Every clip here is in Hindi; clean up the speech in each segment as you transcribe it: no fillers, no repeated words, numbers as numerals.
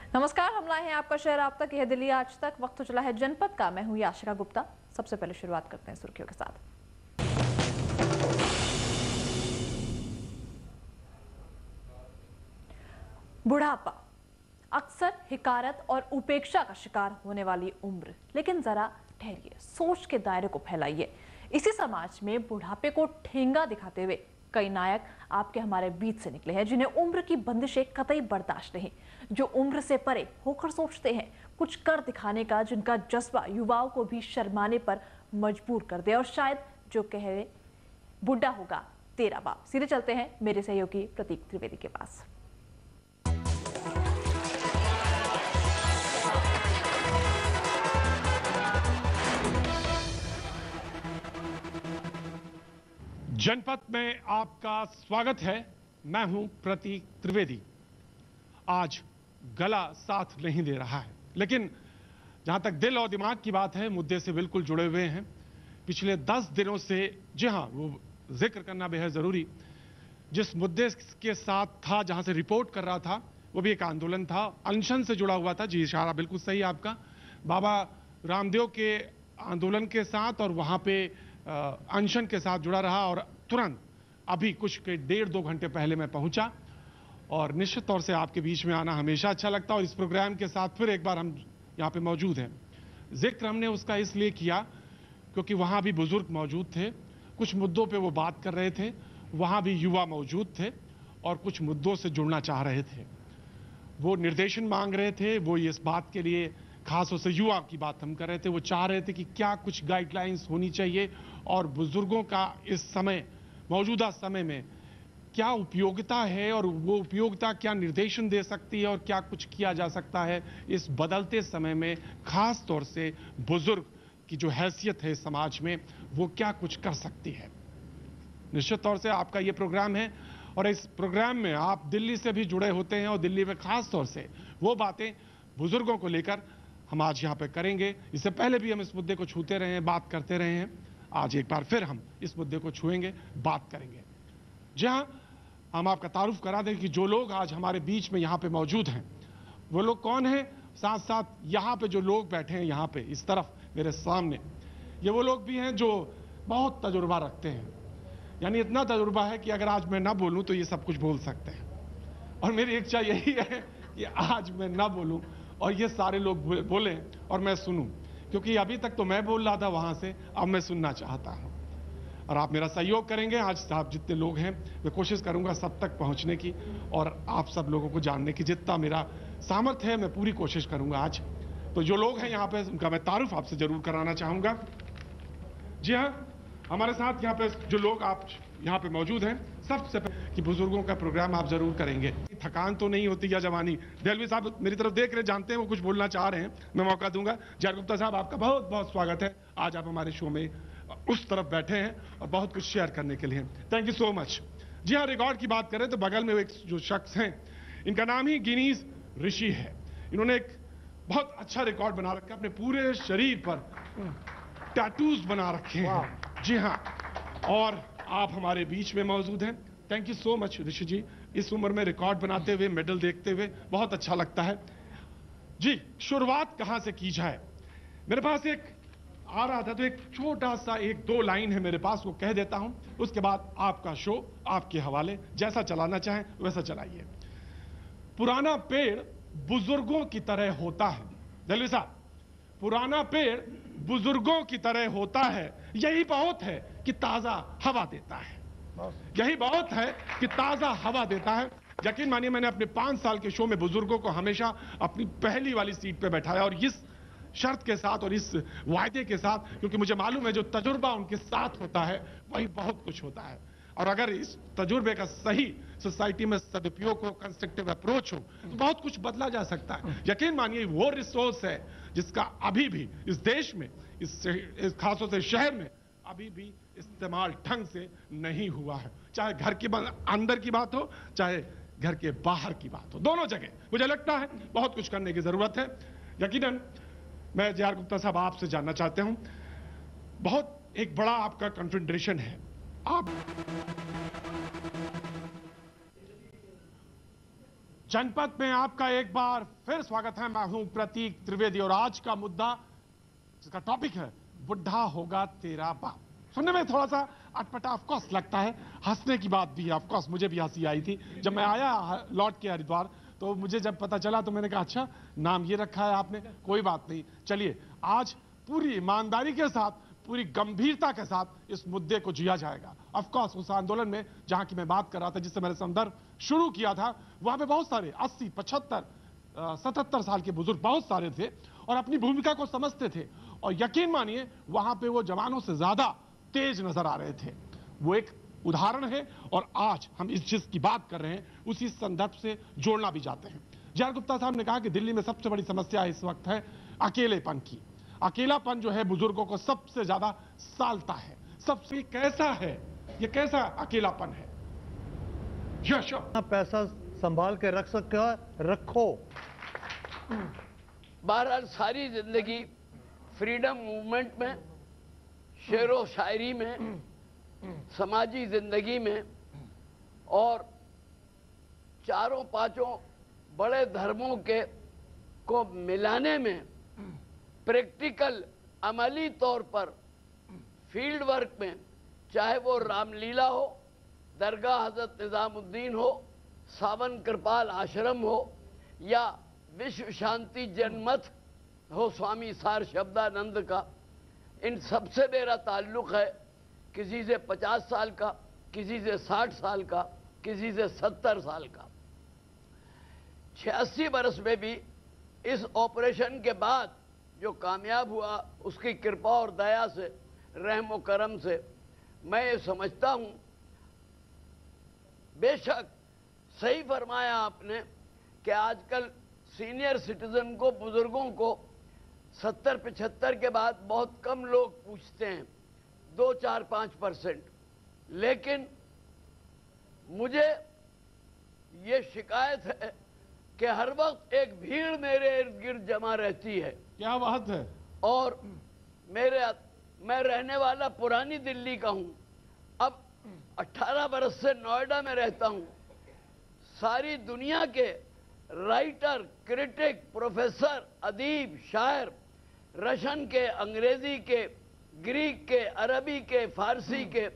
नमस्कार, हम लाए हैं आपका शहर आप तक, यह दिल्ली आज तक। वक्त हो चला है जनपद का। मैं हूं याशिका गुप्ता। सबसे पहले शुरुआत करते हैं सुर्खियों के साथ। बुढ़ापा अक्सर हिकारत और उपेक्षा का शिकार होने वाली उम्र, लेकिन जरा ठहरिए, सोच के दायरे को फैलाइए। इसी समाज में बुढ़ापे को ठेंगा दिखाते हुए कई नायक आपके हमारे बीच से निकले हैं, जिन्हें उम्र की बंदिशें कतई बर्दाश्त नहीं, जो उम्र से परे होकर सोचते हैं कुछ कर दिखाने का, जिनका जज्बा युवाओं को भी शर्माने पर मजबूर कर दे, और शायद जो कहे बुढ़ा होगा तेरा बाप। सीधे चलते हैं मेरे सहयोगी प्रतीक त्रिवेदी के पास। जनपद में आपका स्वागत है। मैं हूं प्रतीक त्रिवेदी। आज गला साथ नहीं दे रहा है, लेकिन जहां तक दिल और दिमाग की बात है, मुद्दे से बिल्कुल जुड़े हुए हैं। पिछले 10 दिनों से, जी हां, वो जिक्र करना बेहद जरूरी, जिस मुद्दे के साथ था, जहां से रिपोर्ट कर रहा था, वो भी एक आंदोलन था, अनशन से जुड़ा हुआ था। जी, इशारा बिल्कुल सही है आपका। बाबा रामदेव के आंदोलन के साथ और वहां पे अनशन के साथ जुड़ा रहा, और तुरंत अभी कुछ के 1.5-2 घंटे पहले मैं पहुंचा। और निश्चित तौर से आपके बीच में आना हमेशा अच्छा लगता है, और इस प्रोग्राम के साथ फिर एक बार हम यहां पे मौजूद हैं। जिक्र हमने उसका इसलिए किया क्योंकि वहां भी बुजुर्ग मौजूद थे, कुछ मुद्दों पे वो बात कर रहे थे। वहां भी युवा मौजूद थे और कुछ मुद्दों से जुड़ना चाह रहे थे। वो निर्देशन मांग रहे थे, वो इस बात के लिए, खासतौर से युवा की बात हम कर रहे थे, वो चाह रहे थे कि क्या कुछ गाइडलाइंस होनी चाहिए और बुजुर्गों का इस समय, मौजूदा समय में क्या उपयोगिता है, और वो उपयोगिता क्या निर्देशन दे सकती है, और क्या कुछ किया जा सकता है इस बदलते समय में, खास तौर से बुजुर्ग की जो हैसियत है समाज में, वो क्या कुछ कर सकती है। निश्चित तौर से आपका ये प्रोग्राम है, और इस प्रोग्राम में आप दिल्ली से भी जुड़े होते हैं, और दिल्ली में खास तौर से वो बातें बुजुर्गों को लेकर हम आज यहाँ पे करेंगे। इससे पहले भी हम इस मुद्दे को छूते रहे हैं, बात करते रहे हैं। आज एक बार फिर हम इस मुद्दे को छुएंगे, बात करेंगे। जहां हम आपका तारुफ करा दें कि जो लोग आज हमारे बीच में यहाँ पे मौजूद हैं, वो लोग कौन हैं, साथ साथ यहाँ पे जो लोग बैठे हैं, यहाँ पे इस तरफ मेरे सामने, ये वो लोग भी हैं जो बहुत तजुर्बा रखते हैं। यानी इतना तजुर्बा है कि अगर आज मैं ना बोलूं तो ये सब कुछ बोल सकते हैं, और मेरी इच्छा यही है कि आज मैं ना बोलूं और ये सारे लोग बोलें और मैं सुनूं, क्योंकि अभी तक तो मैं बोल रहा था वहां से, अब मैं सुनना चाहता हूं। और आप मेरा सहयोग करेंगे। आज आप जितने लोग हैं, मैं कोशिश करूंगा सब तक पहुंचने की, और आप सब लोगों को जानने की जितना मेरा सामर्थ्य है, मैं पूरी कोशिश करूंगा आज। तो जो लोग हैं यहाँ पे, उनका मैं तारुफ आपसे जरूर कराना चाहूंगा। जी हाँ, हमारे साथ यहाँ पे जो लोग आप यहाँ पे मौजूद हैं, सबसे पहले कि बुजुर्गों का प्रोग्राम आप जरूर करेंगे। थकान तो नहीं होती या जवानी? देहलवी साहब मेरी तरफ देख रहे, जानते हैं वो कुछ बोलना चाह रहे हैं, मैं मौका दूंगा। जय गुप्ता साहब, आपका बहुत बहुत स्वागत है। आज आप हमारे शो में उस तरफ बैठे हैं और बहुत कुछ शेयर करने के लिए। Thank you so much. जी हाँ, रिकॉर्ड की बात करें तो बगल में एक जो शख्स हैं, इनका नाम ही गिनीज ऋषि है। इन्होंने एक बहुत अच्छा रिकॉर्ड बना रखा है, अपने पूरे शरीर पर टैटूज बना रखे हैं। जी हाँ, और आप हमारे बीच में मौजूद हैं। थैंक यू सो मच ऋषि जी। इस उम्र में रिकॉर्ड बनाते हुए, मेडल देखते हुए बहुत अच्छा लगता है। जी, शुरुआत कहां से की जाए? मेरे पास एक आ रहा था, तो एक छोटा सा 1-2 लाइन है मेरे पास, वो कह देता हूं। उसके बाद आपका शो आपके हवाले, जैसा चलाना चाहें वैसा चलाइए। पुराना पेड़ बुजुर्गों की तरह होता है। दिल्ली साहब, पुराना पेड़ बुजुर्गों की तरह होता है, यही बहुत है कि ताजा हवा देता है। यही बहुत है कि ताजा हवा देता है। यकीन मानिए, मैंने अपने 5 साल के शो में बुजुर्गों को हमेशा अपनी पहली वाली सीट पे बैठाया, और इस शर्त के साथ और इस वायदे के साथ, क्योंकि मुझे मालूम है जो तजुर्बा उनके साथ होता है वही बहुत कुछ होता है। और अगर इस तजुर्बे का सही सोसाइटी में सदुपयोग हो, कंस्ट्रक्टिव अप्रोच हो, तो बहुत कुछ बदला जा सकता है। यकीन मानिए, वो रिसोर्स है जिसका अभी भी इस देश में, इस खासतौर से शहर में अभी भी इस्तेमाल ढंग से नहीं हुआ है। चाहे घर के अंदर की बात हो, चाहे घर के बाहर की बात हो, दोनों जगह मुझे लगता है बहुत कुछ करने की जरूरत है। यकीनन मैं जे आर गुप्ता साहब आपसे जानना चाहते हूं, बहुत एक बड़ा आपका कॉन्फेडरेशन है, आप जनपद में आपका एक बार फिर स्वागत है। मैं हूं प्रतीक त्रिवेदी और आज का मुद्दा जिसका टॉपिक है बुढ़ा होगा तेरा बाप। सुनने में थोड़ा सा अटपटा ऑफकोर्स लगता है, हंसने की बात भी है। ऑफकोर्स मुझे भी हंसी आई थी जब मैं आया लौट के हरिद्वार, तो मुझे जब पता चला तो मैंने कहा अच्छा नाम ये रखा है आपने, कोई बात नहीं। चलिए आज पूरी ईमानदारी के साथ, पूरी गंभीरता के साथ इस मुद्दे को जिया जाएगा। ऑफकोर्स उस आंदोलन में जहां की मैं बात कर रहा था, जिससे मैंने संदर्भ शुरू किया था, वहां पे बहुत सारे 80, 75, 77 साल के बुजुर्ग बहुत सारे थे और अपनी भूमिका को समझते थे और यकीन मानिए वहां पे वो जवानों से ज्यादा तेज नजर आ रहे थे। वो एक उदाहरण है और आज हम इस चीज की बात कर रहे हैं उसी संदर्भ से जोड़ना भी चाहते हैं। जे.आर. गुप्ता साहब ने कहा कि दिल्ली में सबसे बड़ी समस्या इस वक्त है अकेलेपन की। अकेलापन जो है बुजुर्गों को सबसे ज्यादा सालता है। सबसे कैसा है ये, कैसा अकेलापन है? यश पैसा संभाल के रख सकते हो, रखो। बहरहाल सारी जिंदगी फ्रीडम मूवमेंट में, शेरो शायरी में, समाजी जिंदगी में और चारों पांचों बड़े धर्मों के को मिलाने में, प्रैक्टिकल अमली तौर पर फील्ड वर्क में, चाहे वो रामलीला हो, दरगाह हजरत निजामुद्दीन हो, सावन कृपाल आश्रम हो या विश्व शांति जनमत हो स्वामी सार शब्दानंद का, इन सबसे मेरा ताल्लुक है। किसी से 50 साल का, किसी से 60 साल का, किसी से 70 साल का। 86 बरस में भी इस ऑपरेशन के बाद जो कामयाब हुआ उसकी कृपा और दया से, रहम व करम से, मैं ये समझता हूँ, बेशक सही फरमाया आपने कि आजकल सीनियर सिटीजन को, बुजुर्गों को 70-75 के बाद बहुत कम लोग पूछते हैं, 2-4-5%। लेकिन मुझे ये शिकायत है कि हर वक्त एक भीड़ मेरे इर्द गिर्द जमा रहती है। क्या बात है। और मैं रहने वाला पुरानी दिल्ली का हूं, अब 18 बरस से नोएडा में रहता हूं। सारी दुनिया के राइटर, क्रिटिक, प्रोफेसर, अदीब, शायर, रशियन के, अंग्रेजी के, ग्रीक के, अरबी के, फारसी के,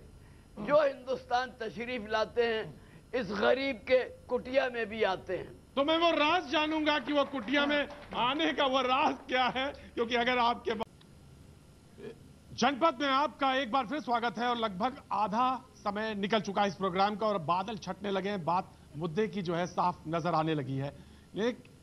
जो हिंदुस्तान तशरीफ लाते हैं, इस गरीब के कुटिया में भी आते हैं। तो मैं वो राज जानूंगा कि वो कुटिया में आने का वो राज क्या है, क्योंकि अगर आपके जनपद में आपका एक बार फिर स्वागत है और लगभग आधा समय निकल चुका है इस प्रोग्राम का और बादल छटने लगे हैं, बात मुद्दे की जो है साफ नजर आने लगी है।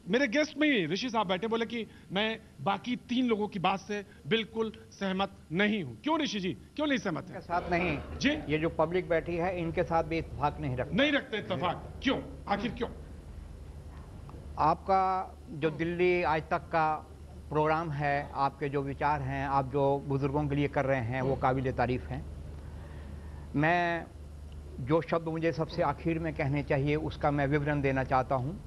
मेरे गेस्ट में ही ऋषि साहब बैठे, बोले कि मैं बाकी 3 लोगों की बात से बिल्कुल सहमत नहीं हूं। क्यों ऋषि जी, क्यों नहीं सहमत है? साथ नहीं जी, ये जो पब्लिक बैठी है इनके साथ भी इत्तेफाक नहीं रखते इत्तेफाक। क्यों, आखिर क्यों? आपका जो दिल्ली आज तक का प्रोग्राम है, आपके जो विचार हैं, आप जो बुजुर्गों के लिए कर रहे हैं, वो काबिल तारीफ हैं। मैं जो शब्द मुझे सबसे आखिर में कहने चाहिए उसका मैं विवरण देना चाहता हूँ।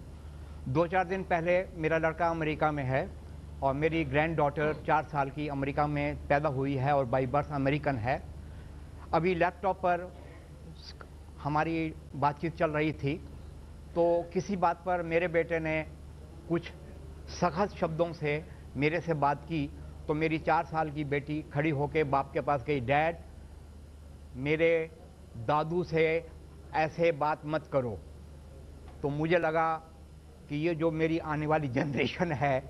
2-4 दिन पहले मेरा लड़का अमेरिका में है और मेरी ग्रैंड डॉटर 4 साल की अमेरिका में पैदा हुई है और बाई बर्थ अमेरिकन है। अभी लैपटॉप पर हमारी बातचीत चल रही थी तो किसी बात पर मेरे बेटे ने कुछ सख्त शब्दों से मेरे से बात की तो मेरी 4 साल की बेटी खड़ी होकर बाप के पास गई, डैड मेरे दादू से ऐसे बात मत करो। तो मुझे लगा कि ये जो मेरी आने वाली जनरेशन है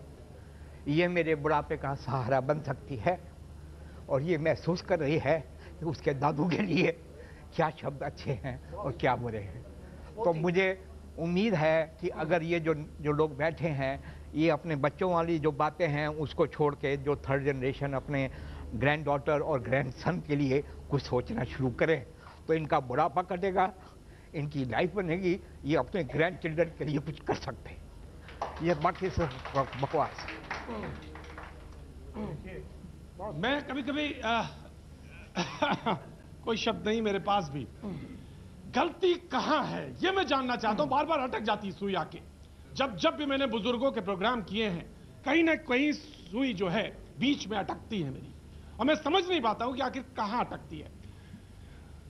ये मेरे बुढ़ापे का सहारा बन सकती है और ये महसूस कर रही है कि उसके दादू के लिए क्या शब्द अच्छे हैं और क्या बुरे हैं। तो मुझे उम्मीद है कि अगर ये जो लोग बैठे हैं ये अपने बच्चों वाली जो बातें हैं उसको छोड़ के जो थर्ड जनरेशन अपने ग्रैंड डॉटर और ग्रैंड सन के लिए कुछ सोचना शुरू करें तो इनका बुढ़ापा कटेगा, इनकी लाइफ बनेगी, ये अपने ग्रैंड चिल्ड्रन के लिए कुछ कर सकते हैं। ये बाकी सिर्फ बकवास। मैं कभी कभी कोई शब्द नहीं मेरे पास भी, गलती कहां है ये मैं जानना चाहता हूं। बार बार अटक जाती सुई आके। जब भी मैंने बुजुर्गों के प्रोग्राम किए हैं कहीं ना कहीं सुई जो है बीच में अटकती है मेरी और मैं समझ नहीं पाता हूं कि आखिर कहां अटकती है।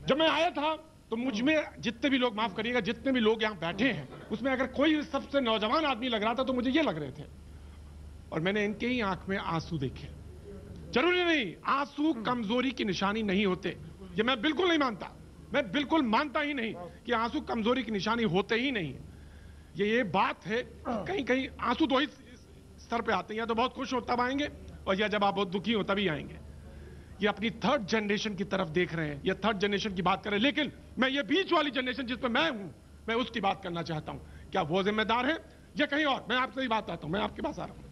जब मैं आया था तो मुझ में जितने भी लोग, माफ करिएगा, जितने भी लोग यहाँ बैठे हैं उसमें अगर कोई सबसे नौजवान आदमी लग रहा था तो मुझे ये लग रहे थे। और मैंने इनके ही आंख में आंसू देखे। जरूरी नहीं आंसू कमजोरी की निशानी नहीं होते, ये मैं बिल्कुल नहीं मानता, मैं बिल्कुल मानता ही नहीं कि आंसू कमजोरी की निशानी होते ही नहीं। ये बात है, कहीं कहीं आंसू दो ही स्तर पे आते हैं, या तो बहुत खुश हो तब आएंगे और या जब आप बहुत दुखी हो तभी आएंगे। ये अपनी थर्ड जनरेशन की तरफ देख रहे हैं, ये थर्ड जनरेशन की बात कर रहे हैं, लेकिन मैं ये बीच वाली जनरेशन जिसमें मैं हूं, मैं उसकी बात करना चाहता हूं। क्या वो जिम्मेदार है या कहीं और? मैं आपसे ही बात आता हूं, मैं आपके पास आ रहा हूं।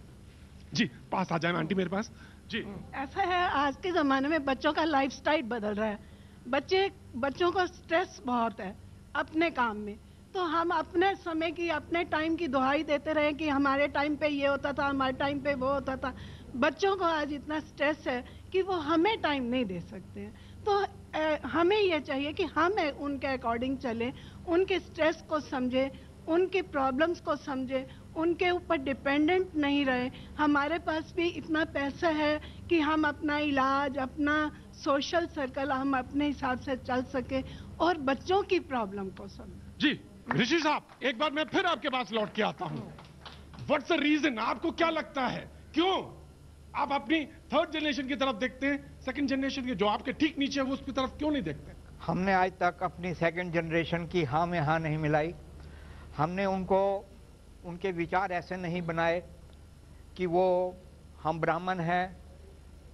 जी पास आ जाए आंटी मेरे पास। जी ऐसा है, आज के ज़माने में बच्चों का लाइफस्टाइल बदल रहा है। बच्चों को स्ट्रेस बहुत है अपने काम में, तो हम अपने समय की, अपने टाइम की दुहाई देते रहे कि हमारे टाइम पे ये होता था, हमारे टाइम पे वो होता था। बच्चों को आज इतना स्ट्रेस है कि वो हमें टाइम नहीं दे सकते हैं। तो हमें ये चाहिए कि हम उनके अकॉर्डिंग चलें, उनके स्ट्रेस को समझें, उनकी प्रॉब्लम्स को समझें, उनके ऊपर डिपेंडेंट नहीं रहे। हमारे पास भी इतना पैसा है कि हम अपना इलाज, अपना सोशल सर्कल हम अपने हिसाब से चल सके और बच्चों की प्रॉब्लम को समझें। जी ऋषि साहब, एक बार मैं फिर आपके पास लौट के आता हूं। What's the reason? आपको क्या लगता है क्यों आप अपनी थर्ड जनरेशन की तरफ देखते हैं, सेकंड जनरेशन के जो आपके ठीक नीचे है वो उसकी तरफ क्यों नहीं देखते? हमने आज तक अपनी सेकंड जनरेशन की हाँ में हाँ नहीं मिलाई। हमने उनको, उनके विचार ऐसे नहीं बनाए कि वो हम ब्राह्मण हैं,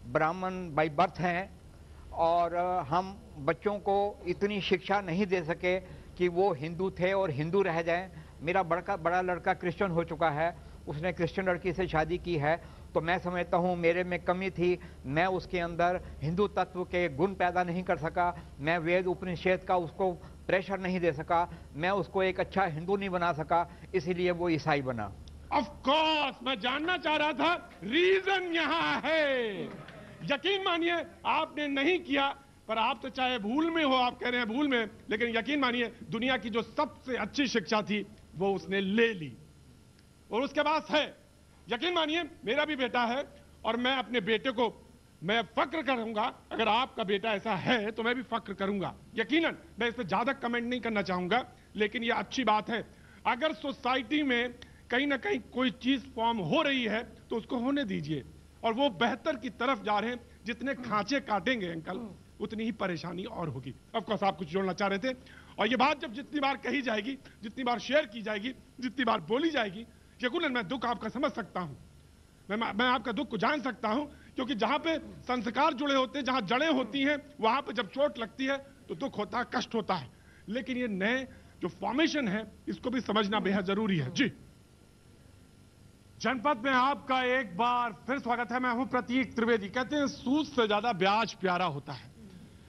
ब्राह्मण बाय बर्थ हैं, और हम बच्चों को इतनी शिक्षा नहीं दे सके कि वो हिंदू थे और हिंदू रह जाएं। मेरा बड़ा लड़का क्रिश्चियन हो चुका है, उसने क्रिश्चियन लड़की से शादी की है, तो मैं समझता हूँ मेरे में कमी थी, मैं उसके अंदर हिंदू तत्व के गुण पैदा नहीं कर सका, मैं वेद उपनिषद का उसको प्रेशर नहीं दे सका, मैं उसको एक अच्छा हिंदू नहीं बना सका, इसीलिए वो ईसाई बना। ऑफ कोर्स मैं जानना चाह रहा था, रीजन यहाँ है। यकीन मानिए आपने नहीं किया, पर आप तो चाहे भूल में हो, आप कह रहे हैं भूल में, लेकिन यकीन मानिए दुनिया की जो सबसे अच्छी शिक्षा थी वो उसने ले ली और उसके पास है। यकीन मानिए मेरा भी बेटा है और मैं अपने बेटे को मैं फक्र करूंगा। अगर आपका बेटा ऐसा है तो मैं भी फक्र करूंगा। यकीनन मैं इस पर ज्यादा कमेंट नहीं करना चाहूंगा, लेकिन यह अच्छी बात है। अगर सोसाइटी में कहीं ना कहीं कोई चीज फॉर्म हो रही है तो उसको होने दीजिए, और वो बेहतर की तरफ जा रहे हैं। जितने खांचे काटेंगे अंकल उतनी ही परेशानी और होगी। ऑफ कोर्स आप कुछ जोड़ना चाह रहे थे, और ये बात जब जितनी बार कही जाएगी, जितनी बार शेयर की जाएगी, जितनी बार बोली जाएगी, यकीनन मैं दुख आपका समझ सकता हूं, मैं आपका दुख को जान सकता हूं, क्योंकि जहां पे संस्कार जुड़े होते हैं, जहां जड़ें होती हैं, वहां पे जब चोट लगती है तो दुख होता है, कष्ट होता है। लेकिन ये नए जो फॉर्मेशन है इसको भी समझना बेहद जरूरी है। जी जनपद में आपका एक बार फिर स्वागत है। मैं हूं प्रतीक त्रिवेदी। कहते हैं सूद से ज्यादा ब्याज प्यारा होता है।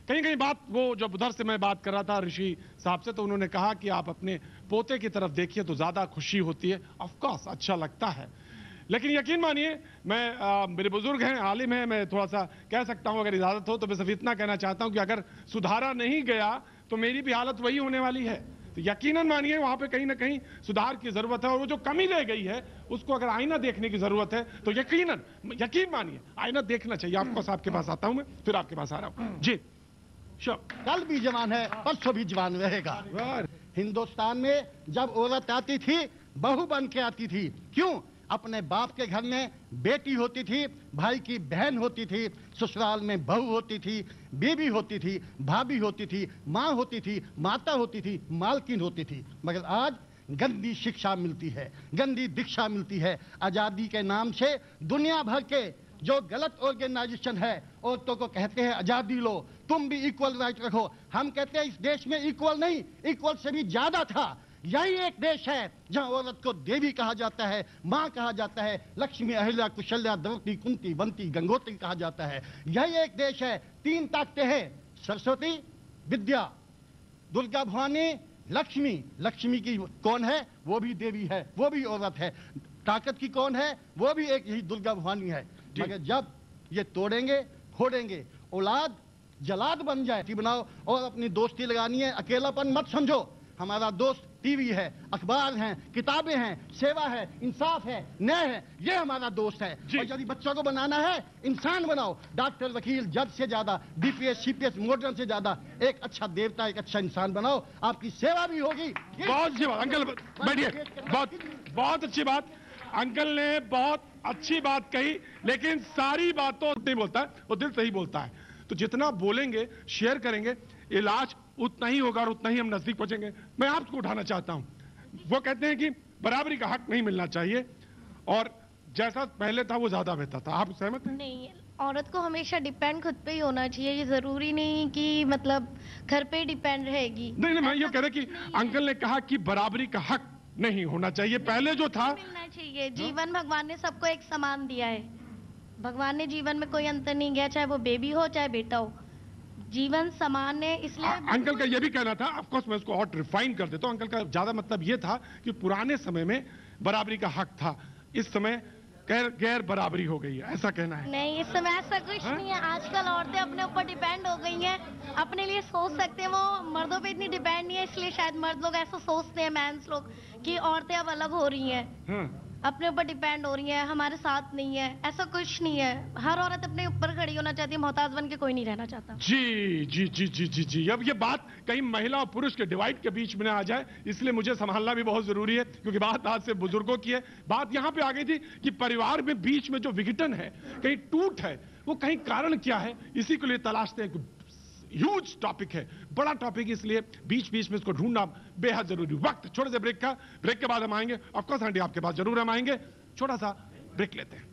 कहीं कहीं बात, वो जब उधर से मैं बात कर रहा था ऋषि साहब से, तो उन्होंने कहा कि आप अपने पोते की तरफ देखिए तो ज्यादा खुशी होती है। ऑफ कोर्स अच्छा लगता है, लेकिन यकीन मानिए मेरे बुजुर्ग हैं, आलिम हैं, मैं थोड़ा सा कह सकता हूं, अगर इजाजत हो तो मैं सिर्फ इतना कहना चाहता हूं कि अगर सुधारा नहीं गया तो मेरी भी हालत वही होने वाली है। तो यकीनन मानिए वहां पे कहीं ना कहीं सुधार की जरूरत है, और वो जो कमी रह गई है उसको अगर आईना देखने की जरूरत है तो यकीन मानिए आईना देखना चाहिए। आपको साहब के पास आता हूं, मैं फिर आपके पास आ रहा हूं। जी कल भी जवान है, परसों भी जवान रहेगा। हिंदुस्तान में जब औरत आती थी बहू बन के आती थी। क्यों? अपने बाप के घर में बेटी होती थी, भाई की बहन होती थी, ससुराल में बहू होती थी, बीवी होती थी, भाभी होती थी, माँ होती थी, माता होती थी, मालकिन होती थी। मगर आज गंदी शिक्षा मिलती है, गंदी दीक्षा मिलती है। आज़ादी के नाम से दुनिया भर के जो गलत ऑर्गेनाइजेशन है औरतों को कहते हैं आज़ादी लो, तुम भी इक्वल राइट रखो। हम कहते हैं इस देश में इक्वल नहीं, इक्वल से भी ज्यादा था। यही एक देश है जहां औरत को देवी कहा जाता है, मां कहा जाता है, लक्ष्मी, अहिल्या, कुशल्या, द्रौपदी, कुंती, बंती, गंगोत्री कहा जाता है। यही एक देश है, तीन ताकतें हैं, सरस्वती, विद्या, दुर्गा भवानी, लक्ष्मी। लक्ष्मी की कौन है? वो भी देवी है, वो भी औरत है। ताकत की कौन है? वो भी एक यही दुर्गा भवानी है। मगर जब ये तोड़ेंगे, फोड़ेंगे, औलाद जलाद बन जाए बनाओ और अपनी दोस्ती लगानी है, अकेलापन मत समझो। हमारा दोस्त टीवी है, अखबार हैं, किताबें हैं, सेवा है, इंसाफ है, न्याय है, ये हमारा दोस्त है। और यदि बच्चों को बनाना है, इंसान बनाओ, डॉक्टर, वकील, जज से ज्यादा, डीपीएस, सीपीएस, मॉडर्न से ज्यादा एक अच्छा देवता, एक अच्छा इंसान बनाओ, आपकी सेवा भी होगी। बहुत अच्छी बात अंकल, बैठिए। बहुत अच्छी बात अंकल ने बहुत अच्छी बात कही, लेकिन सारी बातों नहीं बोलता है, वो दिल से ही बोलता है। तो जितना बोलेंगे, शेयर करेंगे, इलाज उतना ही होगा और उतना ही हम नजदीक पहुंचेंगे। मैं आपको उठाना चाहता हूं, वो कहते हैं कि बराबरी का हक नहीं मिलना चाहिए और जैसा पहले था वो ज्यादा बेहतर था। आप सहमत हैं? नहीं, औरत को हमेशा डिपेंड खुद पे ही होना चाहिए। ये जरूरी नहीं कि मतलब घर पे ही डिपेंड रहेगी। नहीं, मैं ये कह रहा कि अंकल ने कहा कि बराबरी का हक नहीं होना चाहिए, पहले जो था मिलना चाहिए। जीवन भगवान ने सबको एक समान दिया है। भगवान ने जीवन में कोई अंतर नहीं किया, चाहे वो बेबी हो चाहे बेटा हो, जीवन समान है। इसलिए अंकल का ये भी कहना था, ऑफ कोर्स मैं उसको और रिफाइन कर देता हूं। अंकल का ज्यादा मतलब ये था कि पुराने समय में बराबरी का हक था, इस समय गैर बराबरी हो गई है, ऐसा कहना है। नहीं, इस समय ऐसा कुछ नहीं है। आजकल औरतें अपने ऊपर डिपेंड हो गई हैं, अपने लिए सोच सकते हैं। वो मर्दों पे इतनी डिपेंड नहीं है, इसलिए शायद मर्द लोग ऐसा सोचते हैं, मैंस लोग, कि औरतें अब अलग हो रही हैं, अपने ऊपर डिपेंड हो रही है, हमारे साथ नहीं है। ऐसा कुछ नहीं है। हर औरत अपने ऊपर खड़ी होना चाहती है, मोहताज बन के कोई नहीं रहना चाहता। जी जी जी जी जी जी। अब ये बात कहीं महिला और पुरुष के डिवाइड के बीच में आ जाए, इसलिए मुझे संभालना भी बहुत जरूरी है, क्योंकि बात आज से बुजुर्गों की है। बात यहां पे आ गई थी कि परिवार में बीच में जो विघटन है, कहीं टूट है, वो कहीं कारण क्या है, इसी के लिए तलाशते हैं। ह्यूज टॉपिक है, बड़ा टॉपिक, इसलिए बीच बीच में इसको ढूंढना बेहद जरूरी। वक्त छोटे से ब्रेक का, ब्रेक के बाद हम आएंगे। ऑफ कोर्स आंटी आपके पास जरूर हम आएंगे, छोटा सा ब्रेक लेते हैं।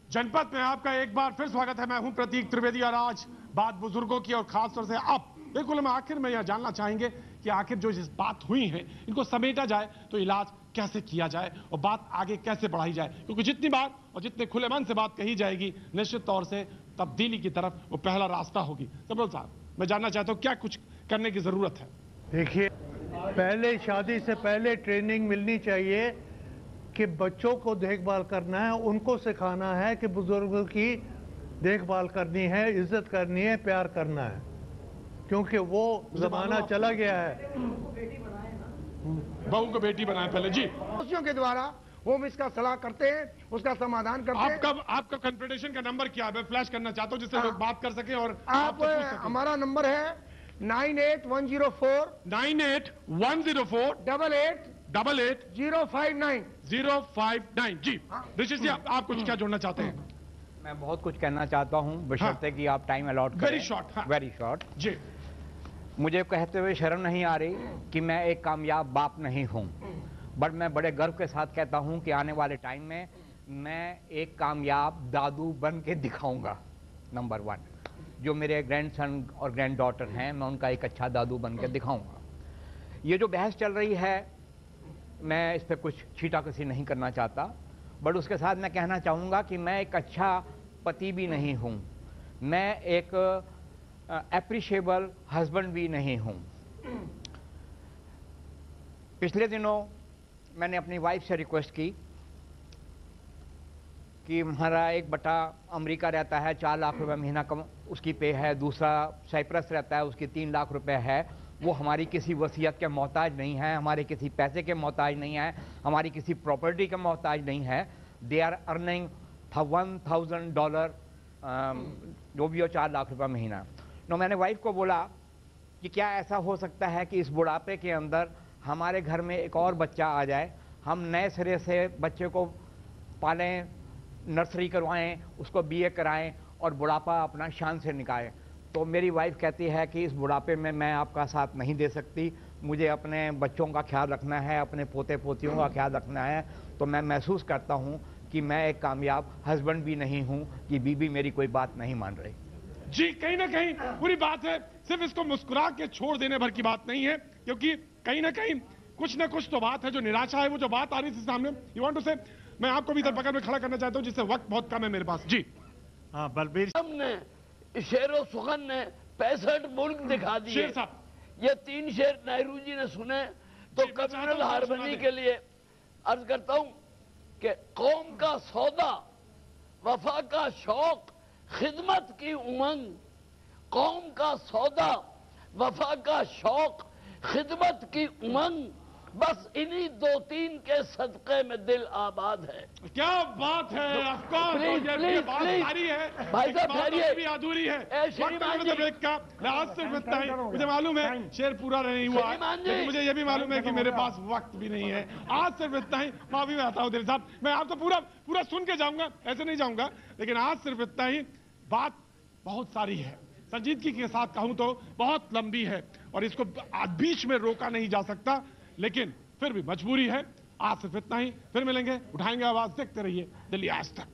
जनपद में आपका एक बार फिर स्वागत है। मैं हूं प्रतीक त्रिवेदी और आज बात बुजुर्गों की और खासतौर से अब बिल्कुल हम आखिर में यह जानना चाहेंगे कि आखिर जो जिस बात हुई है इनको समेटा जाए तो इलाज कैसे किया जाए और बात आगे कैसे बढ़ाई जाए, क्योंकि जितनी बार और जितने खुले मन से बात कही जाएगी निश्चित तौर से तब्दीली की तरफ वो पहला रास्ता होगी। सबरोल साहब, मैं जानना चाहता हूं क्या कुछ करने की जरूरत है? देखिए, पहले शादी से पहले ट्रेनिंग मिलनी चाहिए कि बच्चों को देखभाल करना है, उनको सिखाना है कि बुजुर्गों की देखभाल करनी है, इज्जत करनी है, प्यार करना है, क्योंकि वो जमाना चला गया है। बहू को बेटी बनाए पहले। जी, के द्वारा हम इसका सलाह करते हैं, उसका समाधान करते हैं। आपका कन्फेडरेशन का नंबर क्या है? मैं फ्लैश करना चाहता हूं जिससे लोग बात कर सकें और आप हमारा नंबर है 981048 88 059 059। जी ऋषि जी, आप कुछ क्या जोड़ना चाहते हैं? मैं बहुत कुछ कहना चाहता हूं, बशर्ते कि आप टाइम अलॉट करें। Very short. Very short. जी, मुझे कहते हुए शर्म नहीं आ रही कि मैं एक कामयाब बाप नहीं हूं, बट मैं बड़े गर्व के साथ कहता हूं कि आने वाले टाइम में मैं एक कामयाब दादू बन के दिखाऊंगा। नंबर 1, जो मेरे ग्रैंडसन और ग्रैंड डॉटर हैं, मैं उनका एक अच्छा दादू बन के दिखाऊंगा। ये जो बहस चल रही है, मैं इस पर कुछ छीटाकसी नहीं करना चाहता, बट उसके साथ मैं कहना चाहूँगा कि मैं एक अच्छा पति भी नहीं हूँ, मैं एक एप्रिशिएबल हस्बैंड भी नहीं हूँ। पिछले दिनों मैंने अपनी वाइफ से रिक्वेस्ट की कि हमारा एक बटा अमेरिका रहता है, 4 लाख रुपए महीना कम उसकी पे है, दूसरा साइप्रस रहता है, उसकी 3 लाख रुपए है। वो हमारी किसी वसीयत के मोहताज नहीं है, हमारे किसी पैसे के मोहताज नहीं है, हमारी किसी प्रॉपर्टी के मोहताज नहीं है। दे आर अर्निंग $1,000 जो भी हो, 4 लाख रुपए महीना। तो मैंने वाइफ को बोला कि क्या ऐसा हो सकता है कि इस बुढ़ापे के अंदर हमारे घर में एक और बच्चा आ जाए, हम नए सिरे से बच्चे को पालें, नर्सरी करवाएं, उसको BA कराएं और बुढ़ापा अपना शान से निकालें। तो मेरी वाइफ कहती है कि इस बुढ़ापे में मैं आपका साथ नहीं दे सकती, मुझे अपने बच्चों का ख्याल रखना है, अपने पोते पोतियों का ख्याल रखना है। तो मैं महसूस करता हूँ कि मैं एक कामयाब हस्बैंड भी नहीं हूँ कि बीबी मेरी कोई बात नहीं मान रही। जी, कहीं ना कहीं पूरी बात है, सिर्फ इसको मुस्कुरा के छोड़ देने भर की बात नहीं है, क्योंकि कहीं ना कहीं कुछ ना कुछ तो बात है जो निराशा है, वो जो बात आ रही थी सामने। यू वांट टू से, मैं आपको भी इधर पकड़ में खड़ा करना चाहता हूं जिससे वक्त बहुत कम है मेरे पास। जी हाँ, बलबीर हमने शेरो सुखन ने 65 मुल्क दिखा दिए। शेर साहब, ये 3 शेर नेहरू जी ने सुने तो कम्युनल हार्मनी के लिए अर्ज करता हूं कि कौम का सौदा, वफा का शौक, खिदमत की उमंग, कौम का सौदा, वफा का शौक, खिदमत की उमंग, बस इन्हीं 2-3 के सदक़े में दिल आबाद है। क्या बात है, ये बात सारी है भाई साहब, ठहरिए भी अधूरी है। श्रीमान जी, ब्रेक का मैं आज सिर्फ इतना ही, मुझे मालूम है शेर पूरा नहीं हुआ है, लेकिन मुझे ये भी मालूम है कि मेरे पास वक्त भी नहीं है। आज सिर्फ इतना ही, माफी में आता हूँ दिल साहब, मैं आपको पूरा सुन के जाऊंगा, ऐसे नहीं जाऊंगा, लेकिन आज सिर्फ इतना ही। बात बहुत सारी है, संजीदगी के साथ कहूं तो बहुत लंबी है और इसको बीच में रोका नहीं जा सकता, लेकिन फिर भी मजबूरी है। आज सिर्फ इतना ही, फिर मिलेंगे, उठाएंगे आवाज, देखते रहिए दिल्ली आज तक।